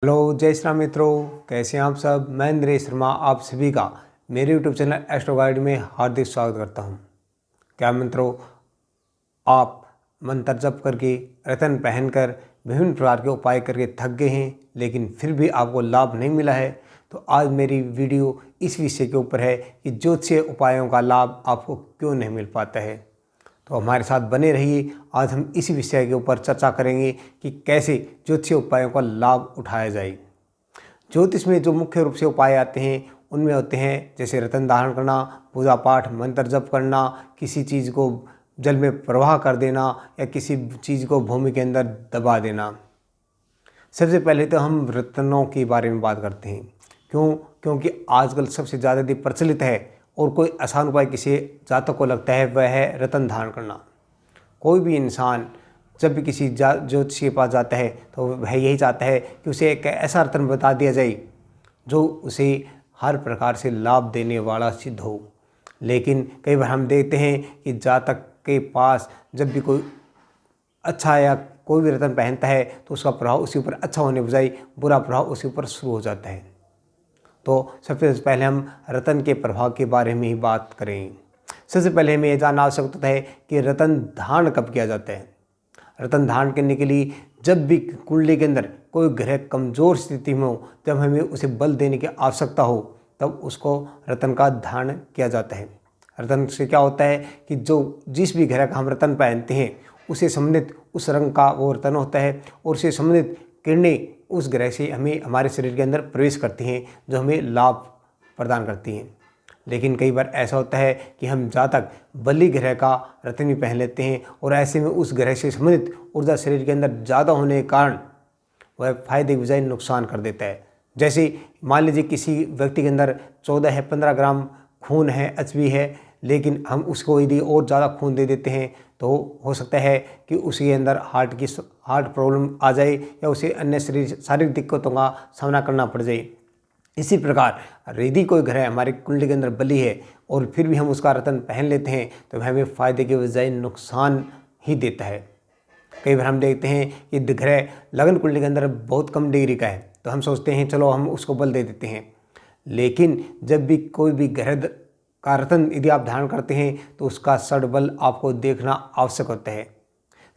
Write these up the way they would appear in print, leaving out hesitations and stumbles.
Hello जय श्री राम मित्रों, कैसे हैं आप सब। मैं नरेश शर्मा आप सभी का मेरे यूट्यूब चैनल एस्ट्रो गाइड में हार्दिक स्वागत करता हूं। क्या मित्रों, आप मंत्र जप करके रतन पहनकर विभिन्न प्रकार के उपाय करके थक गए हैं लेकिन फिर भी आपको लाभ नहीं मिला है? तो आज मेरी वीडियो इस विषय के ऊपर है कि ज्योतिषीय उपायों का लाभ आपको क्यों नहीं मिल पाता है। तो हमारे साथ बने रहिए। आज हम इसी विषय के ऊपर चर्चा करेंगे कि कैसे ज्योतिषीय उपायों का लाभ उठाया जाए। ज्योतिष में जो मुख्य रूप से उपाय आते हैं उनमें होते हैं जैसे रतन धारण करना, पूजा पाठ, मंत्र जप करना, किसी चीज़ को जल में प्रवाह कर देना या किसी चीज़ को भूमि के अंदर दबा देना। सबसे पहले तो हम रत्नों के बारे में बात करते हैं। क्योंकि आजकल सबसे ज़्यादा प्रचलित है और कोई आसान उपाय किसी जातक को लगता है वह है रतन धारण करना। कोई भी इंसान जब भी किसी ज्योतिषी के पास जाता है तो वह यही चाहता है कि उसे एक ऐसा रतन बता दिया जाए जो उसे हर प्रकार से लाभ देने वाला सिद्ध हो। लेकिन कई बार हम देखते हैं कि जातक के पास जब भी कोई अच्छा या कोई भी रतन पहनता है तो उसका प्रभाव उसी ऊपर अच्छा होने बजाय बुरा प्रभाव उसी ऊपर शुरू हो जाता है। तो सबसे पहले हम रतन के प्रभाव के बारे में ही बात करें। सबसे पहले हमें यह जानना आवश्यक होता है कि रतन धारण कब किया जाता है। रतन धारण करने के लिए जब भी कुंडली के अंदर कोई ग्रह कमज़ोर स्थिति में हो, जब हमें उसे बल देने की आवश्यकता हो, तब उसको रतन का धारण किया जाता है। रतन से क्या होता है कि जिस भी ग्रह का हम रतन पहनते हैं उसे संबंधित उस रंग का वो रतन होता है और उससे संबंधित किरणें उस ग्रह से हमें हमारे शरीर के अंदर प्रवेश करती हैं जो हमें लाभ प्रदान करती हैं। लेकिन कई बार ऐसा होता है कि हम जातक बलि ग्रह का रतन भी पहन लेते हैं और ऐसे में उस ग्रह से संबंधित ऊर्जा शरीर के अंदर ज़्यादा होने के कारण वह फायदे के बजाय नुकसान कर देता है। जैसे मान लीजिए किसी व्यक्ति के अंदर 14 है 15 ग्राम खून है, एचबी है, लेकिन हम उसको यदि और ज़्यादा खून दे देते हैं तो हो सकता है कि उसके अंदर हार्ट प्रॉब्लम आ जाए या उसे अन्य शारीरिक दिक्कतों का सामना करना पड़ जाए। इसी प्रकार यदि कोई ग्रह हमारे कुंडली के अंदर बली है और फिर भी हम उसका रतन पहन लेते हैं तो वह हमें फायदे के बजाय नुकसान ही देता है। कई बार हम देखते हैं कि ग्रह लगन कुंडली के अंदर बहुत कम डिग्री का है तो हम सोचते हैं चलो हम उसको बल दे देते हैं। लेकिन जब भी कोई भी ग्रह का रतन यदि आप धारण करते हैं तो उसका षडबल आपको देखना आवश्यक होता है।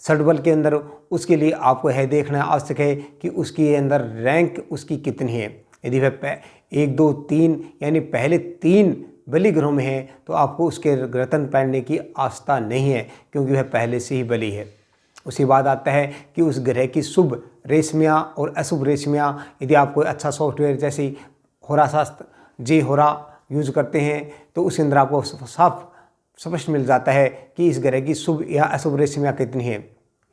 षडबल के अंदर उसके लिए आपको यह देखना आवश्यक है कि उसके अंदर रैंक उसकी कितनी है। यदि वह 1 2 3 यानी पहले 3 बलि ग्रहों में है तो आपको उसके रतन पहनने की आस्था नहीं है क्योंकि वह पहले से ही बलि है। उसी बाद आता है कि उस ग्रह की शुभ रेशमियाँ और अशुभ रेशमियाँ, यदि आप कोई अच्छा सॉफ्टवेयर जैसे होरा शास्त्र जे होरा यूज करते हैं तो उसके अंदर आपको साफ स्पष्ट मिल जाता है कि इस ग्रह की शुभ या अशुभ रेशमियाँ कितनी है।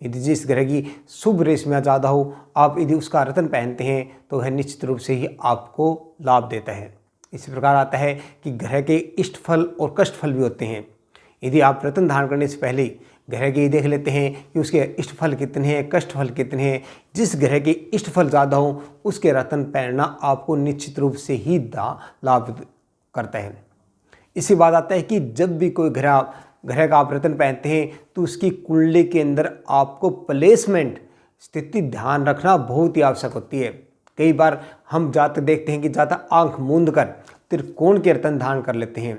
यदि जिस ग्रह की शुभ रेशमियाँ ज़्यादा हो, आप यदि उसका रतन पहनते हैं तो वह निश्चित रूप से ही आपको लाभ देता है। इसी प्रकार आता है कि ग्रह के इष्ट फल और कष्ट फल भी होते हैं। यदि आप रतन धारण करने से पहले ग्रह के देख लेते हैं कि उसके इष्ट फल कितने हैं, कष्ट फल कितने हैं। जिस ग्रह के इष्ट फल ज़्यादा हो उसके रतन पहनना आपको निश्चित रूप से ही लाभ करता है। इसी बात आता है कि जब भी कोई ग्रह का आप रतन पहनते हैं तो उसकी कुंडली के अंदर आपको प्लेसमेंट स्थिति ध्यान रखना बहुत ही आवश्यक होती है। कई बार हम जातक देखते हैं कि जातक आंख मूंद कर त्रिकोण के रतन धारण कर लेते हैं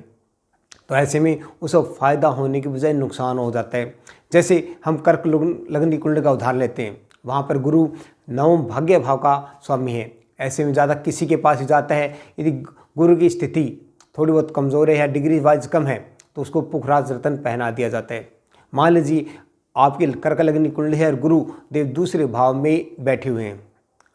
तो ऐसे में उसको फायदा होने के बजाय नुकसान हो जाता है। जैसे हम कर्क लग्न की कुंडली का उदाहरण लेते हैं, वहाँ पर गुरु नवम भाग्य भाव का स्वामी है। ऐसे में जातक किसी के पास ही जाता है, यदि गुरु की स्थिति थोड़ी बहुत कमज़ोर है या डिग्री वाइज कम है तो उसको पुखराज रतन पहना दिया जाता है। मान लीजिए आपकी कर्क लग्न की कुंडली है और गुरु देव दूसरे भाव में बैठे हुए हैं।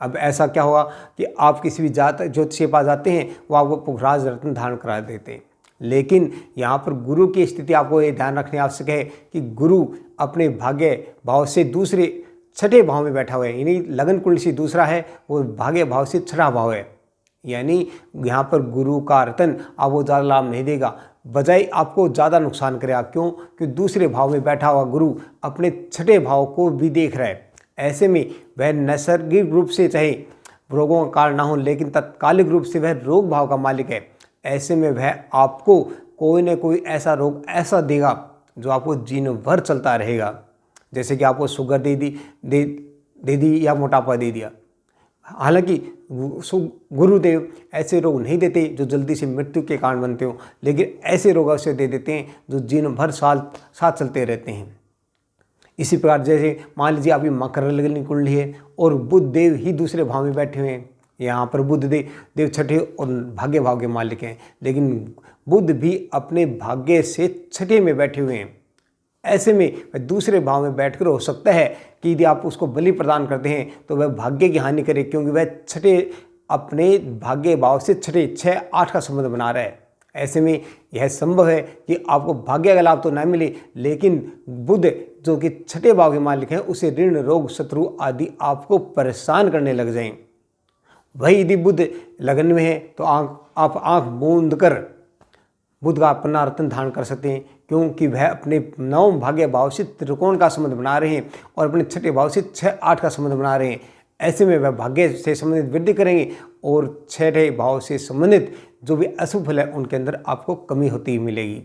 अब ऐसा क्या हुआ कि आप किसी भी ज्योतिष के पास जाते हैं, वो आपको पुखराज रत्न धारण करा देते हैं। लेकिन यहाँ पर गुरु की स्थिति आपको ये ध्यान रखनी आवश्यक है कि गुरु अपने भाग्य भाव से दूसरे छठे भाव में बैठा हुआ है, यानी लगन कुंडली से दूसरा है, वो भाग्य भाव से छठा भाव है। यानी यहाँ पर गुरु का रतन आपको ज़्यादा लाभ नहीं देगा, बजाय आपको ज़्यादा नुकसान करेगा। क्यों? कि दूसरे भाव में बैठा हुआ गुरु अपने छठे भाव को भी देख रहा है। ऐसे में वह नैसर्गिक रूप से चाहे रोगों का कारण ना हो लेकिन तत्कालिक रूप से वह रोग भाव का मालिक है। ऐसे में वह आपको कोई न कोई ऐसा रोग ऐसा देगा जो आपको जीवन भर चलता रहेगा। जैसे कि आपको शुगर दे दी या मोटापा दे दिया। हालांकि गुरुदेव ऐसे रोग नहीं देते जो जल्दी से मृत्यु के कारण बनते हो, लेकिन ऐसे रोग अवश्य दे देते हैं जो जीवन भर साथ चलते रहते हैं। इसी प्रकार जैसे मान लीजिए आपकी मकर लगनी कुंडली है और बुध देव ही दूसरे भाव में बैठे हुए हैं। यहाँ पर बुध देव छठे और भाग्य भाव के मालिक हैं, लेकिन बुध भी अपने भाग्य से छठे में बैठे हुए हैं। ऐसे में दूसरे भाव में बैठकर हो सकता है कि यदि आप उसको बलि प्रदान करते हैं तो वह भाग्य की हानि करे, क्योंकि वह छठे अपने भाग्य भाव से छठे 6-8 का संबंध बना रहा है। ऐसे में यह संभव है कि आपको भाग्य का लाभ तो न मिले, लेकिन बुध जो कि छठे भाव के मालिक हैं उसे ऋण रोग शत्रु आदि आपको परेशान करने लग जाएं। वही यदि बुध लगन में है तो आप आँख मूंद कर बुध का अपना रत्न धारण कर सकते हैं, क्योंकि वह अपने नवम भाग्य भाव से त्रिकोण का संबंध बना रहे हैं और अपने छठे भाव से 6-8 का संबंध बना रहे हैं। ऐसे में वह भाग्य से संबंधित वृद्धि करेंगे और छठे भाव से संबंधित जो भी अशुभ फल है उनके अंदर आपको कमी होती मिलेगी।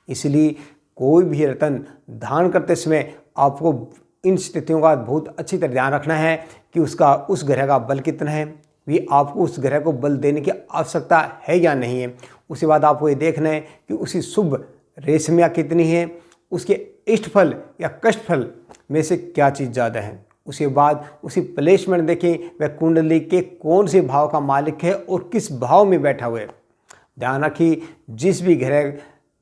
इसलिए कोई भी रत्न धारण करते समय आपको इन स्थितियों का बहुत अच्छी तरह ध्यान रखना है कि उस ग्रह का बल कितना है, भी आपको उस ग्रह को बल देने की आवश्यकता है या नहीं है। उसके बाद आपको ये देखना है कि उसकी शुभ रेशमियाँ कितनी है, उसके इष्ट फल या कष्ट फल में से क्या चीज़ ज़्यादा है। उसके बाद उसी प्लेसमेंट देखें वह कुंडली के कौन से भाव का मालिक है और किस भाव में बैठा हुआ है। ध्यान रखिए, जिस भी ग्रह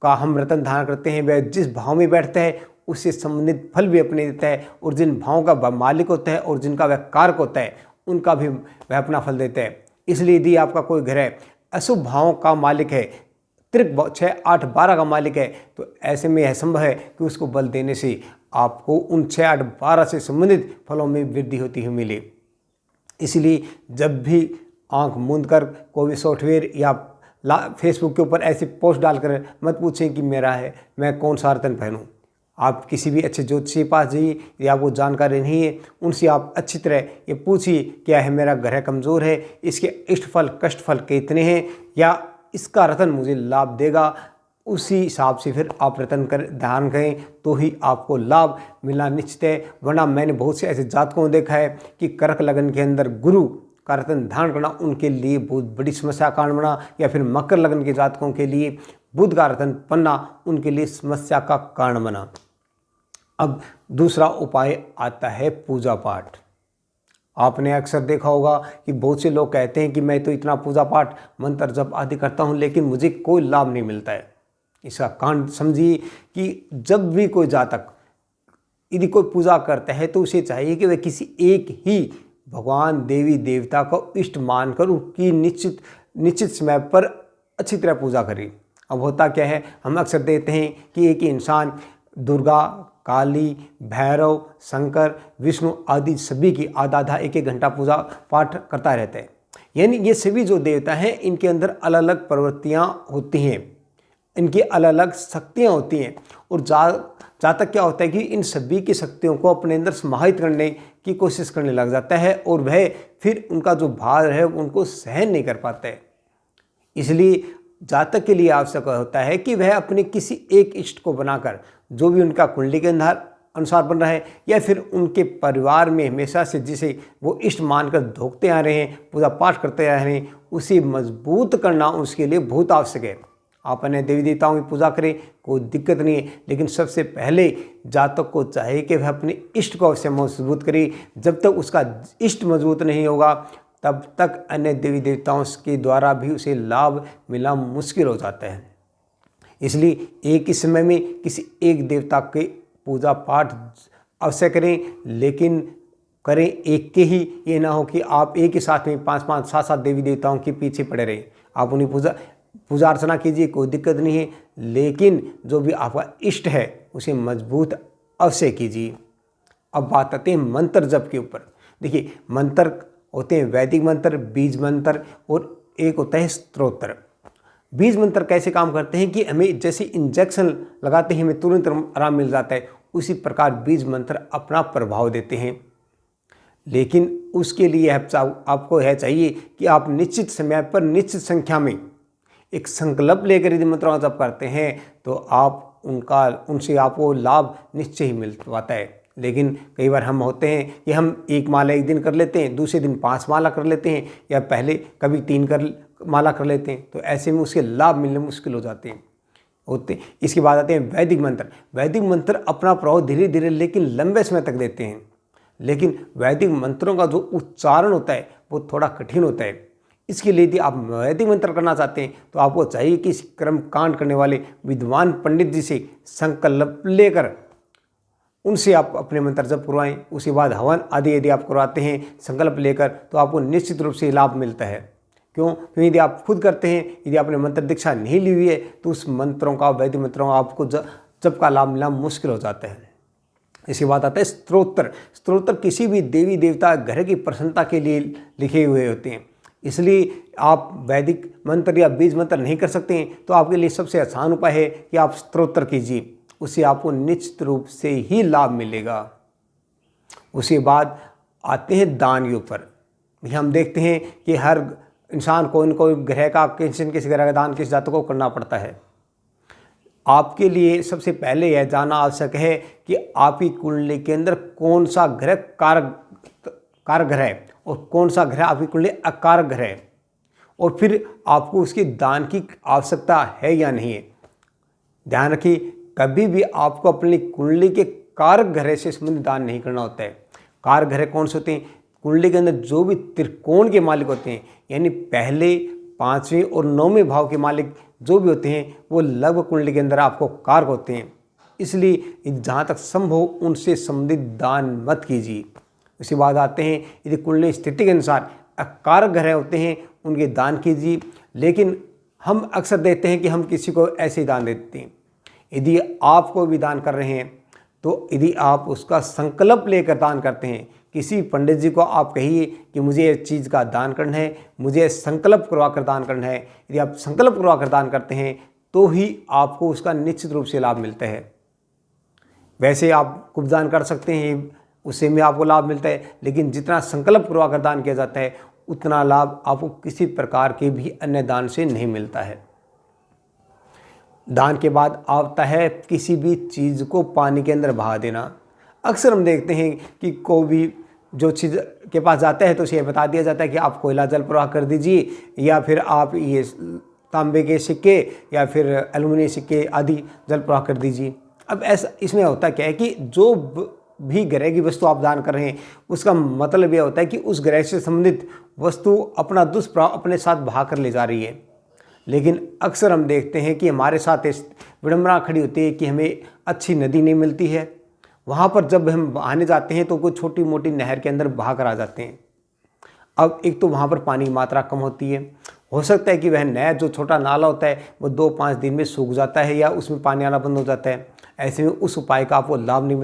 का हम रत्न धारण करते हैं वह जिस भाव में बैठता है उससे संबंधित फल भी अपने देता है, और जिन भावों का मालिक होता है और जिनका वह कारक होता है उनका भी वह अपना फल देता है। इसलिए यदि आपका कोई ग्रह अशुभ भावों का मालिक है, त्रिक 6-8-12 का मालिक है, तो ऐसे में यह संभव है कि उसको बल देने से आपको उन 6-8-12 से संबंधित फलों में वृद्धि होती हुई मिले। इसलिए जब भी आंख मूंद कर कोई भी सॉफ्टवेयर या फेसबुक के ऊपर ऐसी पोस्ट डालकर मत पूछें कि मेरा है, मैं कौन सा रत्न पहनूं। आप किसी भी अच्छे ज्योतिषी के पास जाइए, या आपको जानकारी नहीं है उनसे आप अच्छी तरह ये पूछिए क्या है मेरा ग्रह कमज़ोर है, इसके इष्ट फल कष्ट फल कितने हैं, या इसका रत्न मुझे लाभ देगा। उसी हिसाब से फिर आप रत्न धारण करें तो ही आपको लाभ मिलना निश्चित है। वरना मैंने बहुत से ऐसे जातकों को देखा है कि कर्क लगन के अंदर गुरु का रत्न धारण करना उनके लिए बहुत बड़ी समस्या का कारण बना, या फिर मकर लगन के जातकों के लिए बुध का रत्न पन्ना उनके लिए समस्या का कारण बना। अब दूसरा उपाय आता है पूजा पाठ। आपने अक्सर देखा होगा कि बहुत से लोग कहते हैं कि मैं तो इतना पूजा पाठ मंत्र जप आदि करता हूं लेकिन मुझे कोई लाभ नहीं मिलता है। इसका कारण समझिए कि जब भी कोई जातक यदि कोई पूजा करता है तो उसे चाहिए कि वह किसी एक ही भगवान देवी देवता को इष्ट मानकर उनकी निश्चित समय पर अच्छी तरह पूजा करे। अब होता क्या है, हम अक्सर देखते हैं कि एक ही इंसान दुर्गा, काली, भैरव, शंकर, विष्णु आदि सभी की आधा 1-1 घंटा पूजा पाठ करता रहता है। यानी ये सभी जो देवता हैं इनके अंदर अलग अलग प्रवृत्तियाँ होती हैं, इनकी अलग अलग शक्तियाँ होती हैं, और जातक क्या होता है कि इन सभी की शक्तियों को अपने अंदर समाहित करने की कोशिश करने लग जाता है और वह फिर उनका जो भार है उनको सहन नहीं कर पाता है। इसलिए जातक के लिए आवश्यक होता है कि वह अपने किसी एक इष्ट को बनाकर, जो भी उनका कुंडली के अनुसार बन रहा है या फिर उनके परिवार में हमेशा से जिसे वो इष्ट मानकर धोखते आ रहे हैं, पूजा पाठ करते आ रहे हैं, उसे मजबूत करना उसके लिए बहुत आवश्यक है। आप अन्य देवी देवताओं की पूजा करें, कोई दिक्कत नहीं है, लेकिन सबसे पहले जातक को चाहिए कि वह अपने इष्ट को अवश्य मजबूत करे। जब तक उसका इष्ट मजबूत नहीं होगा तब तक अन्य देवी देवताओं के द्वारा भी उसे लाभ मिलना मुश्किल हो जाता है। इसलिए एक ही समय में किसी एक देवता के पूजा पाठ अवश्य करें, लेकिन करें एक के ही, ये ना हो कि आप एक ही साथ में 5-5, 7-7 देवी देवताओं के पीछे पड़े रहें। आप उन्हें पूजा अर्चना कीजिए, कोई दिक्कत नहीं है, लेकिन जो भी आपका इष्ट है उसे मजबूत अवश्य कीजिए। अब बात आते हैं मंत्र जप के ऊपर। देखिए, मंत्र होते हैं वैदिक मंत्र, बीज मंत्र, और एक होता है स्तोत्र। बीज मंत्र कैसे काम करते हैं कि हमें जैसे इंजेक्शन लगाते हैं हमें तुरंत आराम मिल जाता है, उसी प्रकार बीज मंत्र अपना प्रभाव देते हैं। लेकिन उसके लिए आपको यह चाहिए कि आप निश्चित समय पर निश्चित संख्या में एक संकल्प लेकर यदि मंत्रों का जप करते हैं तो आप उनसे आपको लाभ निश्चय ही मिल पाता है। लेकिन कई बार हम होते हैं कि हम एक माला एक दिन कर लेते हैं, दूसरे दिन 5 माला कर लेते हैं, या पहले कभी 3 माला कर लेते हैं, तो ऐसे में उसके लाभ मिलने मुश्किल हो जाते हैं होते। इसके बाद आते हैं वैदिक मंत्र। वैदिक मंत्र अपना प्रभाव धीरे धीरे लेकिन लंबे समय तक देते हैं, लेकिन वैदिक मंत्रों का जो उच्चारण होता है वो थोड़ा कठिन होता है। इसके लिए यदि आप वैदिक मंत्र करना चाहते हैं तो आपको चाहिए कि इस कर्म कांड करने वाले विद्वान पंडित जी से संकल्प लेकर उनसे आप अपने मंत्र जप करवाएं। उसके बाद हवन आदि यदि आप करवाते हैं संकल्प लेकर तो आपको निश्चित रूप से लाभ मिलता है। क्यों? क्योंकि यदि आप खुद करते हैं, यदि आपने मंत्र दीक्षा नहीं ली हुई है तो उस मंत्रों का, वैदिक मंत्रों का आपको जप का लाभ मिलना मुश्किल हो जाता है। इसके बाद आता है स्तोत्र। स्तोत्र किसी भी देवी देवता ग्रह की प्रसन्नता के लिए लिखे हुए होते हैं, इसलिए आप वैदिक मंत्र या बीज मंत्र नहीं कर सकते हैं तो आपके लिए सबसे आसान उपाय है कि आप स्तोत्र कीजिए, उससे आपको निश्चित रूप से ही लाभ मिलेगा। उसके बाद आते हैं दान के ऊपर। हम देखते हैं कि हर इंसान को इनको ग्रह का किसी ग्रह का दान किस जातक को करना पड़ता है। आपके लिए सबसे पहले यह जानना आवश्यक है कि आपकी कुंडली के अंदर कौन सा ग्रह कारक ग्रह है और कौन सा ग्रह आपकी कुंडली अकारक ग्रह है, और फिर आपको उसके दान की आवश्यकता है या नहीं है। ध्यान रखिए, कभी भी आपको अपनी कुंडली के कारक ग्रह से संबंधित दान नहीं करना होता है। कारक ग्रह कौन से होते हैं? कुंडली के अंदर जो भी त्रिकोण के मालिक होते हैं, यानी पहले, 5वें और 9वें भाव के मालिक जो भी होते हैं वो लगभग कुंडली के अंदर आपको कारक होते हैं। इसलिए जहाँ तक संभव उनसे संबंधित दान मत कीजिए। उसके बाद आते हैं यदि कुंडली स्थिति के अनुसार अकारक ग्रह होते हैं उनके दान कीजिए, लेकिन हम अक्सर देखते हैं कि हम किसी को ऐसे ही दान देते हैं। यदि आप कोई भी दान कर रहे हैं तो यदि आप उसका संकल्प लेकर दान करते हैं, किसी पंडित जी को आप कहिए कि मुझे इस चीज़ का दान करना है, मुझे संकल्प करवा कर दान करना है। यदि आप संकल्प करवा कर दान करते हैं तो ही आपको उसका निश्चित रूप से लाभ मिलता है। वैसे आप कुछ दान कर सकते हैं, उससे में आपको लाभ मिलता है, लेकिन जितना संकल्प करवा कर दान किया जाता है उतना लाभ आपको किसी प्रकार के भी अन्य दान से नहीं मिलता है। दान के बाद आता है किसी भी चीज़ को पानी के अंदर बहा देना। अक्सर हम देखते हैं कि कोई भी जो चीज़ के पास जाता है तो उसे बता दिया जाता है कि आप कोयला जल प्रवाह कर दीजिए, या फिर आप ये तांबे के सिक्के या फिर एल्युमिनियम सिक्के आदि जल प्रवाह कर दीजिए। अब ऐसा इसमें होता क्या है कि जो भी ग्रह की वस्तु आप दान कर रहे हैं उसका मतलब यह होता है कि उस ग्रह से संबंधित वस्तु अपना दुष्प्रभाव अपने साथ बहा कर ले जा रही है। लेकिन अक्सर हम देखते हैं कि हमारे साथ इस विडंबना खड़ी होती है कि हमें अच्छी नदी नहीं मिलती है, वहाँ पर जब हम बहाने जाते हैं तो कोई छोटी मोटी नहर के अंदर बहा कर आ जाते हैं। अब एक तो वहाँ पर पानी की मात्रा कम होती है, हो सकता है कि वह नहर जो छोटा नाला होता है वो 2-5 दिन में सूख जाता है या उसमें पानी आना बंद हो जाता है। ऐसे में उस उपाय का आपको लाभ नहीं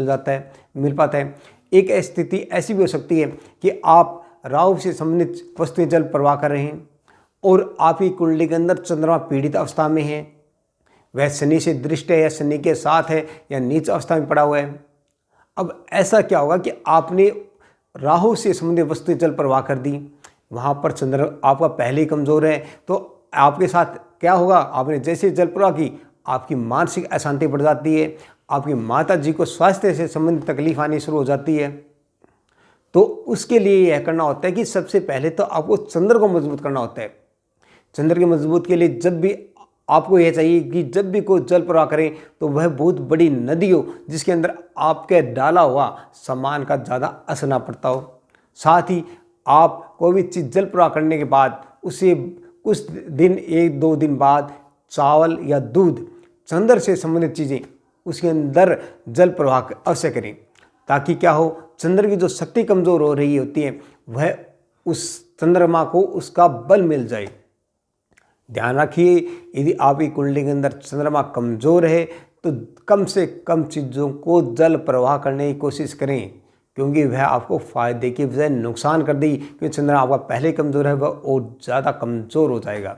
मिल पाता है। एक स्थिति ऐसी भी हो सकती है कि आप राहु से संबंधित वस्तुएं जल प्रवाह कर रहे हैं और आपकी कुंडली के अंदर चंद्रमा पीड़ित अवस्था में है, वह शनि से दृष्ट है या शनि के साथ है या नीच अवस्था में पड़ा हुआ है। अब ऐसा क्या होगा कि आपने राहु से संबंधित वस्तुएं जल प्रवाह कर दी, वहाँ पर चंद्र आपका पहले ही कमज़ोर है, तो आपके साथ क्या होगा? आपने जैसे जल प्रवाह की आपकी मानसिक अशांति बढ़ जाती है, आपकी माता जी को स्वास्थ्य से संबंधित तकलीफ आनी शुरू हो जाती है। तो उसके लिए यह करना होता है कि सबसे पहले तो आपको चंद्र को मजबूत करना होता है। चंद्र के मजबूत के लिए जब भी आपको यह चाहिए कि जब भी कोई जल प्रवाह करें तो वह बहुत बड़ी नदी हो जिसके अंदर आपके डाला हुआ सामान का ज़्यादा असर ना पड़ता हो। साथ ही आप कोई भी चीज़ जल प्रवाह करने के बाद उसे कुछ दिन 1-2 दिन बाद चावल या दूध, चंद्र से संबंधित चीज़ें उसके अंदर जल प्रवाह अवश्य करें, ताकि क्या हो, चंद्र की जो शक्ति कमज़ोर हो रही होती है वह उस चंद्रमा को उसका बल मिल जाए। ध्यान रखिए, यदि आपकी कुंडली के अंदर चंद्रमा कमज़ोर है तो कम से कम चीज़ों को जल प्रवाह करने की कोशिश करें, क्योंकि वह आपको फ़ायदे की बजाय नुकसान कर देगी। क्योंकि चंद्रमा आपका पहले कमज़ोर है वह और ज़्यादा कमज़ोर हो जाएगा।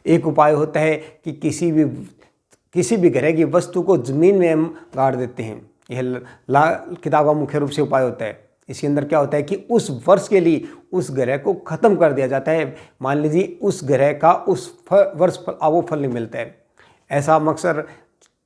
एक उपाय होता है कि किसी भी ग्रह की वस्तु को ज़मीन में हम गाड़ देते हैं। यह लाल किताब का मुख्य रूप से उपाय होता है। इसके अंदर क्या होता है कि उस वर्ष के लिए उस ग्रह को ख़त्म कर दिया जाता है। मान लीजिए उस ग्रह का उस वर्ष आपको फल नहीं मिलता है। ऐसा हम अक्सर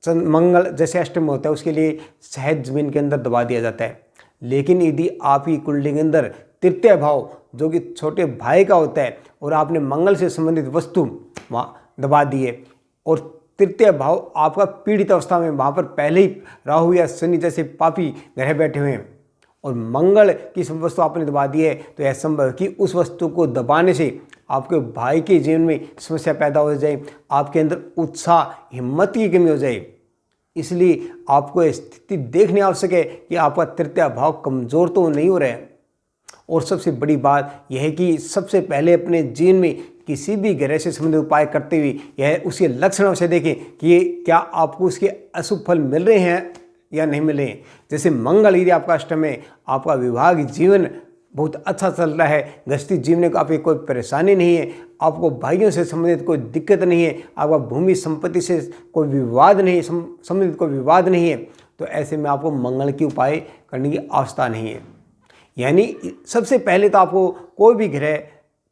मंगल जैसे अष्टम होता है उसके लिए शहद जमीन के अंदर दबा दिया जाता है। लेकिन यदि आपकी कुंडली के अंदर तृतीय भाव जो कि छोटे भाई का होता है और आपने मंगल से संबंधित वस्तु वहाँ दबा दी है और तृतीय भाव आपका पीड़ित अवस्था में वहाँ पर पहले ही राहु या शनि जैसे पापी ग्रह बैठे हुए हैं और मंगल की सब वस्तु आपने दबा दी है, तो यह संभव है कि उस वस्तु को दबाने से आपके भाई के जीवन में समस्या पैदा हो जाए, आपके अंदर उत्साह हिम्मत की कमी हो जाए। इसलिए आपको यह स्थिति देखनी आवश्यक है कि आपका तृतीय भाव कमज़ोर तो नहीं हो रहा है। और सबसे बड़ी बात यह है कि सबसे पहले अपने जीवन में किसी भी ग्रह से संबंधित उपाय करते हुए यह उसके लक्षणों से देखें कि ये क्या आपको उसके अशुभ फल मिल रहे हैं या नहीं मिल रहे हैं। जैसे मंगल यदि आपका अष्टम है, आपका विवाह जीवन बहुत अच्छा चल रहा है, गृहस्थी जीवन में आपकी कोई परेशानी नहीं है, आपको भाइयों से संबंधित कोई दिक्कत नहीं है, आपका भूमि संपत्ति से कोई विवाद नहीं संबंधित कोई विवाद नहीं है, तो ऐसे में आपको मंगल की उपाय करने की आवश्यकता नहीं है। यानी सबसे पहले तो आपको कोई भी ग्रह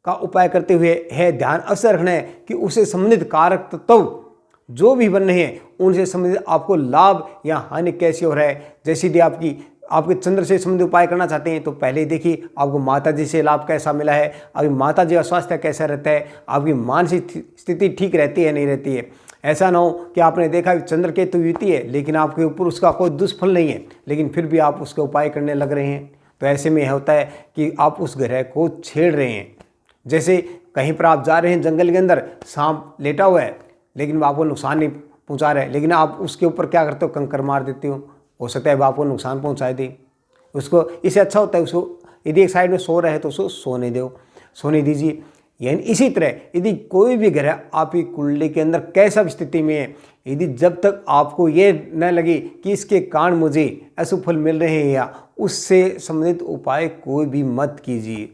का उपाय करते हुए है ध्यान अवश्य रखना है कि उससे संबंधित कारक तत्व जो भी बन रहे हैं उनसे संबंधित आपको लाभ या हानि कैसे हो रहा है। जैसे यदि आपके चंद्र से संबंधित उपाय करना चाहते हैं तो पहले देखिए आपको माता जी से लाभ कैसा मिला है, आपकी माता जी का स्वास्थ्य कैसा रहता है, आपकी मानसिक स्थिति ठीक रहती है नहीं रहती है। ऐसा ना हो कि आपने देखा चंद्र केतु युति है लेकिन आपके ऊपर उसका कोई दुष्फल नहीं है, लेकिन फिर भी आप उसके उपाय करने लग रहे हैं, तो ऐसे में यह होता है कि आप उस ग्रह को छेड़ रहे हैं। जैसे कहीं पर आप जा रहे हैं जंगल के अंदर, सांप लेटा हुआ है लेकिन वो आपको नुकसान नहीं पहुंचा रहा है, लेकिन आप उसके ऊपर क्या करते हो, कंकर मार देते हो सकता है वो आपको नुकसान पहुंचा दे। उसको इससे अच्छा होता है उसको यदि एक साइड में सो रहे हैं तो उसको सोने दीजिए। यानी इसी तरह यदि कोई भी ग्रह आपकी कुंडली के अंदर कैसा भी स्थिति में है, यदि जब तक आपको ये न लगे कि इसके कारण मुझे अशुभ फल मिल रहे हैं या उससे संबंधित उपाय कोई भी मत कीजिए।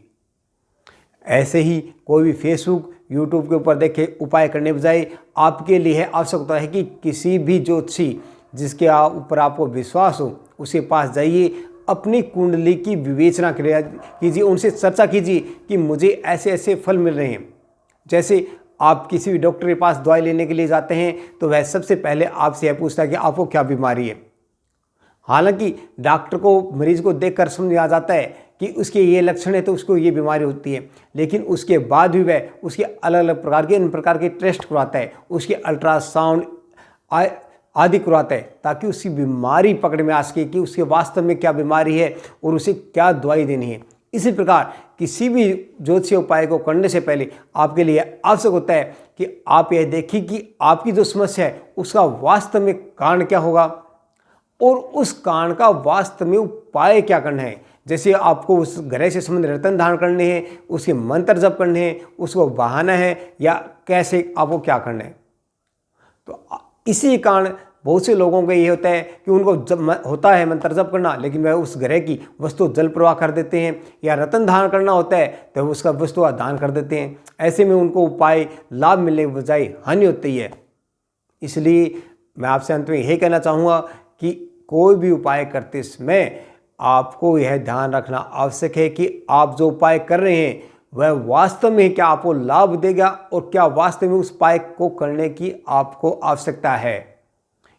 ऐसे ही कोई भी फेसबुक यूट्यूब के ऊपर देखे उपाय करने बजाय आपके लिए आवश्यकता है कि किसी भी ज्योतिषी जिसके ऊपर आपको विश्वास हो उसके पास जाइए, अपनी कुंडली की विवेचना कीजिए, उनसे चर्चा कीजिए कि मुझे ऐसे ऐसे फल मिल रहे हैं। जैसे आप किसी भी डॉक्टर के पास दवाई लेने के लिए जाते हैं तो वह सबसे पहले आपसे यह पूछता है कि आपको क्या बीमारी है। हालांकि डॉक्टर को मरीज को देखकर समझ आ जाता है कि उसके ये लक्षण है तो उसको ये बीमारी होती है, लेकिन उसके बाद भी वह उसके अलग अलग प्रकार के इन प्रकार के टेस्ट करवाता है, उसके अल्ट्रासाउंड आदि करवाता है ताकि उसकी बीमारी पकड़ में आ सके कि उसके वास्तव में क्या बीमारी है और उसे क्या दवाई देनी है। इसी प्रकार किसी भी ज्योतिषीय उपाय को करने से पहले आपके लिए आवश्यक होता है कि आप यह देखिए कि आपकी जो समस्या है उसका वास्तव में कारण क्या होगा और उस कारण का वास्तव में उपाय क्या करना है। जैसे आपको उस ग्रह से संबंधित रत्न धारण करने हैं, उसके मंत्र जप करने हैं, उसको बहाना है या कैसे आपको क्या करना है। तो इसी कारण बहुत से लोगों को ये होता है कि उनको जब होता है मंत्र जप करना लेकिन वह उस ग्रह की वस्तु जल प्रवाह कर देते हैं, या रत्न धारण करना होता है तो उसका वस्तु दान कर देते हैं। ऐसे में उनको उपाय लाभ मिलने के बजाय हानि होती है। इसलिए मैं आपसे अंत में यही कहना चाहूँगा कि कोई भी उपाय करते समय आपको यह ध्यान रखना आवश्यक है कि आप जो उपाय कर रहे हैं वह वास्तव में क्या आपको लाभ देगा और क्या वास्तव में उस उपाय को करने की आपको आवश्यकता है।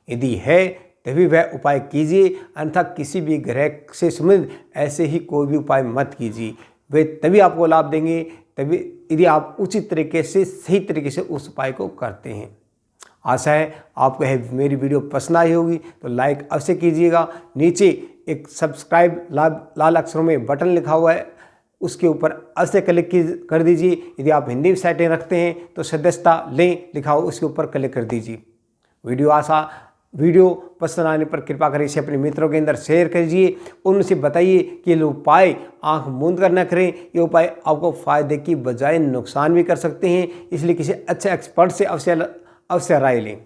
यदि है तभी वह उपाय कीजिए, अन्यथा किसी भी ग्रह से संबंधित ऐसे ही कोई भी उपाय मत कीजिए। वे तभी आपको लाभ देंगे तभी यदि आप उचित तरीके से सही तरीके से उस उपाय को करते हैं। आशा है आपको यह मेरी वीडियो पसंद आई होगी तो लाइक अवश्य कीजिएगा। नीचे एक सब्सक्राइब लाल अक्षरों में बटन लिखा हुआ है, उसके ऊपर अवश्य क्लिक कर दीजिए। यदि आप हिंदी वेबसाइटें रखते हैं तो सदस्यता लें लिखा हो उसके ऊपर क्लिक कर दीजिए। वीडियो पसंद आने पर कृपा कर इसे अपने मित्रों के अंदर शेयर कीजिए, उनसे बताइए कि ये उपाय आंख मूंद कर न करें। ये उपाय आपको फायदे की बजाय नुकसान भी कर सकते हैं, इसलिए किसी अच्छे एक्सपर्ट से अवश्य राय लें।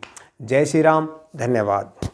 जय श्री राम, धन्यवाद।